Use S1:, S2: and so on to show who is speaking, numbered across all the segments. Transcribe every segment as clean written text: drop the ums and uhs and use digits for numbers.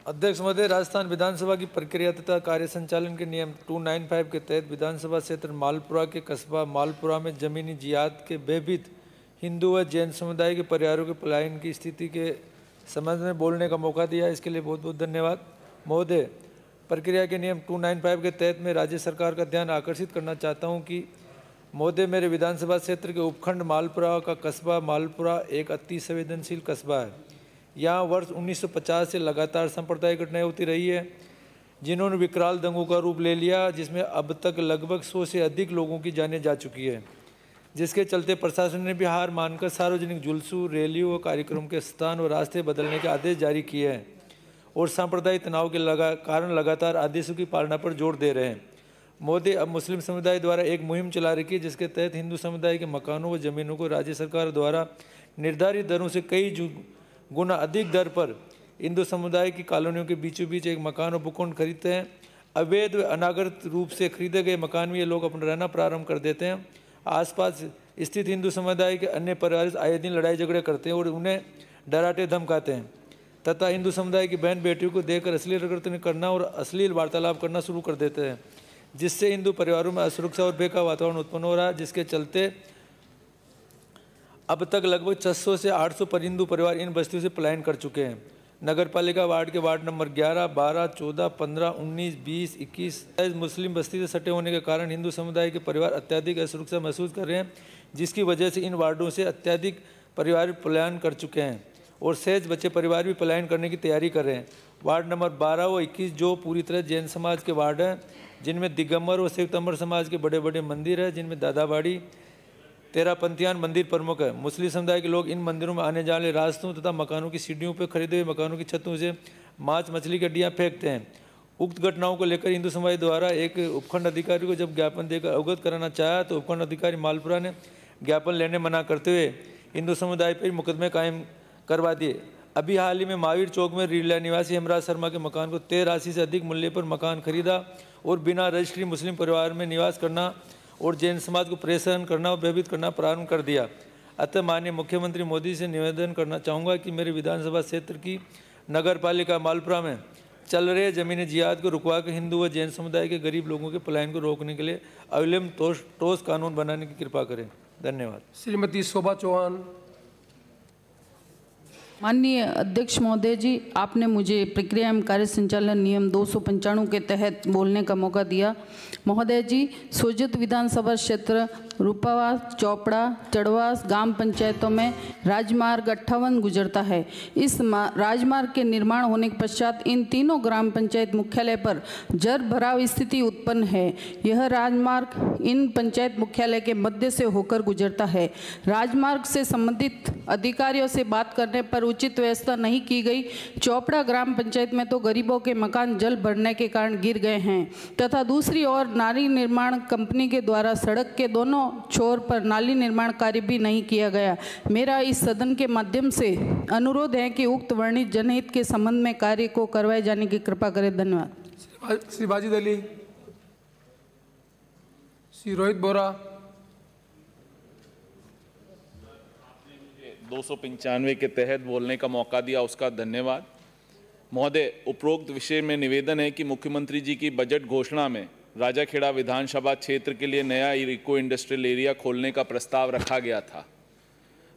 S1: अध्यक्ष महोदय, राजस्थान विधानसभा की प्रक्रिया तथा कार्य संचालन के नियम 295 के तहत विधानसभा क्षेत्र मालपुरा के कस्बा मालपुरा में जमीनी जियाद के भयभीत हिंदू व जैन समुदाय के परिवारों के पलायन की स्थिति के संबंध में बोलने का मौका दिया, इसके लिए बहुत बहुत धन्यवाद। महोदय, प्रक्रिया के नियम 295 के तहत मैं राज्य सरकार का ध्यान आकर्षित करना चाहता हूँ कि महोदय, मेरे विधानसभा क्षेत्र के उपखंड मालपुरा का कस्बा मालपुरा एक अति संवेदनशील कस्बा है। यहाँ वर्ष 1950 से लगातार सांप्रदायिक घटनाएं होती रही है, जिन्होंने विकराल दंगों का रूप ले लिया, जिसमें अब तक लगभग 100 से अधिक लोगों की जानें जा चुकी है, जिसके चलते प्रशासन ने भी हार मानकर सार्वजनिक जुलूसों, रैलियों व कार्यक्रम के स्थान और रास्ते बदलने के आदेश जारी किए हैं और सांप्रदायिक तनाव के कारण लगातार आदेशों की पालना पर जोर दे रहे हैं। महोदय, अब मुस्लिम समुदाय द्वारा एक मुहिम चला रखी है, जिसके तहत हिंदू समुदाय के मकानों व जमीनों को राज्य सरकार द्वारा निर्धारित दरों से कई गुना अधिक दर पर हिंदू समुदाय की कॉलोनियों के बीचों बीच एक मकान और भूखंड खरीदते हैं। अवैध व अनागरित रूप से खरीदे गए मकान में ये लोग अपना रहना प्रारंभ कर देते हैं। आसपास स्थित हिंदू समुदाय के अन्य परिवार आए दिन लड़ाई झगड़े करते हैं और उन्हें डराते धमकाते हैं तथा हिंदू समुदाय की बहन बेटियों को देखकर अश्लील हरकतें करना और अश्लील वार्तालाप करना शुरू कर देते हैं, जिससे हिंदू परिवारों में असुरक्षा और भय का वातावरण उत्पन्न हो रहा है, जिसके चलते अब तक लगभग 600 से 800 पर हिंदू परिवार इन बस्तियों से पलायन कर चुके हैं। नगर पालिका वार्ड के वार्ड नंबर 11, 12, 14, 15, 19, 20, 21 मुस्लिम बस्ती से सटे होने के कारण हिंदू समुदाय के परिवार अत्यधिक असुरक्षा महसूस कर रहे हैं, जिसकी वजह से इन वार्डों से अत्यधिक परिवार पलायन कर चुके हैं और सहज बच्चे परिवार भी पलायन करने की तैयारी कर रहे हैं। वार्ड नंबर 12 व 21 जो पूरी तरह जैन समाज के वार्ड हैं, जिनमें दिगंबर व संयुक्तम्बर समाज के बड़े बड़े मंदिर हैं, जिनमें दादाबाड़ी तेरापंथियान मंदिर प्रमुख है। मुस्लिम समुदाय के लोग इन मंदिरों में आने जाने रास्तों तथा मकानों की सीढ़ियों पर खरीदे हुए मकानों की छतों से मांस मछली की हड्डियाँ फेंकते हैं। उक्त घटनाओं को लेकर हिंदू समाज द्वारा एक उपखंड अधिकारी को जब ज्ञापन देकर अवगत कराना चाहा तो उपखंड अधिकारी मालपुरा ने ज्ञापन लेने मना करते हुए हिंदू समुदाय पर मुकदमे कायम करवा दिए। अभी हाल ही में महावीर चौक में रीला निवासी हेमराज शर्मा के मकान को तय राशि से अधिक मूल्य पर मकान खरीदा और बिना रजिस्ट्री मुस्लिम परिवार में निवास करना और जैन समाज को परेशान करना और भयभीत करना प्रारंभ कर दिया। अतः माननीय मुख्यमंत्री मोदी से निवेदन करना चाहूँगा कि मेरे विधानसभा क्षेत्र की नगर पालिका मालपुरा में चल रहे जमीनी जिहाद को रुकवा कर हिंदू व जैन समुदाय के गरीब लोगों के पलायन को रोकने के लिए अविलंब ठोस कानून बनाने की कृपा करें। धन्यवाद।
S2: श्रीमती शोभा चौहान।
S3: माननीय अध्यक्ष महोदय जी, आपने मुझे प्रक्रिया एवं कार्य संचालन नियम 295 के तहत बोलने का मौका दिया। महोदय जी, सोजत विधानसभा क्षेत्र रूपावास, चोपड़ा, चढ़वास ग्राम पंचायतों में राजमार्ग 58 गुजरता है। इस राजमार्ग के निर्माण होने के पश्चात इन तीनों ग्राम पंचायत मुख्यालय पर जल भराव स्थिति उत्पन्न है। यह राजमार्ग इन पंचायत मुख्यालय के मध्य से होकर गुजरता है। राजमार्ग से संबंधित अधिकारियों से बात करने पर उचित व्यवस्था नहीं की गई। चोपड़ा ग्राम पंचायत में तो गरीबों के मकान जल भरने के कारण गिर गए हैं तथा दूसरी ओर नाली निर्माण कंपनी के द्वारा सड़क के दोनों छोर पर नाली निर्माण कार्य भी नहीं किया गया। मेरा इस सदन के माध्यम से अनुरोध है कि उक्त वर्णित जनहित के संबंध में कार्य को करवाए जाने की कृपा करें। धन्यवाद।
S2: श्री बाजिद अली, श्री रोहित बोरा।
S4: 295 के तहत बोलने का मौका दिया, उसका धन्यवाद। महोदय, उपरोक्त विषय में निवेदन है कि मुख्यमंत्री जी की बजट घोषणा में राजाखेड़ा विधानसभा क्षेत्र के लिए नया इको इंडस्ट्रियल एरिया खोलने का प्रस्ताव रखा गया था।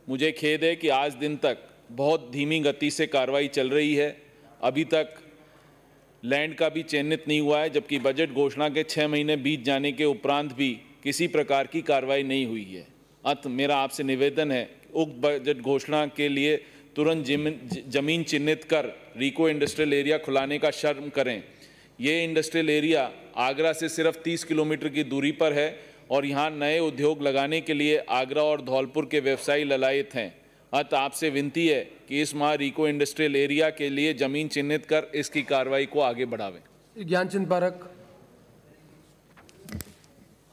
S4: मुझे खेद है कि आज दिन तक बहुत धीमी गति से कार्रवाई चल रही है। अभी तक लैंड का भी चयनित नहीं हुआ है, जबकि बजट घोषणा के 6 महीने बीत जाने के उपरांत भी किसी प्रकार की कार्रवाई नहीं हुई है। अतः मेरा आपसे निवेदन है उक्त बजट घोषणा के लिए तुरंत जमीन चिन्हित कर रिको इंडस्ट्रियल एरिया खुलाने का शर्म करें। ये इंडस्ट्रियल एरिया आगरा से सिर्फ 30 किलोमीटर की दूरी पर है और यहाँ नए उद्योग लगाने के लिए आगरा और धौलपुर के व्यवसायी ललायत हैं। अतः आपसे विनती है कि इस माह रिको इंडस्ट्रियल एरिया के लिए जमीन चिन्हित कर इसकी कार्रवाई को आगे बढ़ावें।
S2: ज्ञानचंद पारक।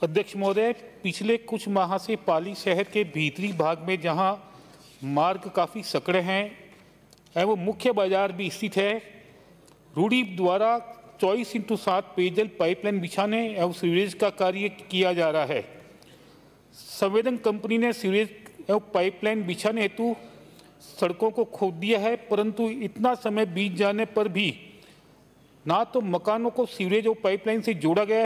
S5: अध्यक्ष महोदय, पिछले कुछ माह से पाली शहर के भीतरी भाग में जहां मार्ग काफ़ी सकड़े हैं एवं मुख्य बाजार भी स्थित है, रूडी द्वारा 24x7 पेयजल पाइपलाइन बिछाने एवं सीवरेज का कार्य किया जा रहा है। संवेदन कंपनी ने सीवरेज एवं पाइपलाइन बिछाने हेतु सड़कों को खोद दिया है, परंतु इतना समय बीत जाने पर भी ना तो मकानों को सीवरेज और पाइपलाइन से जोड़ा गया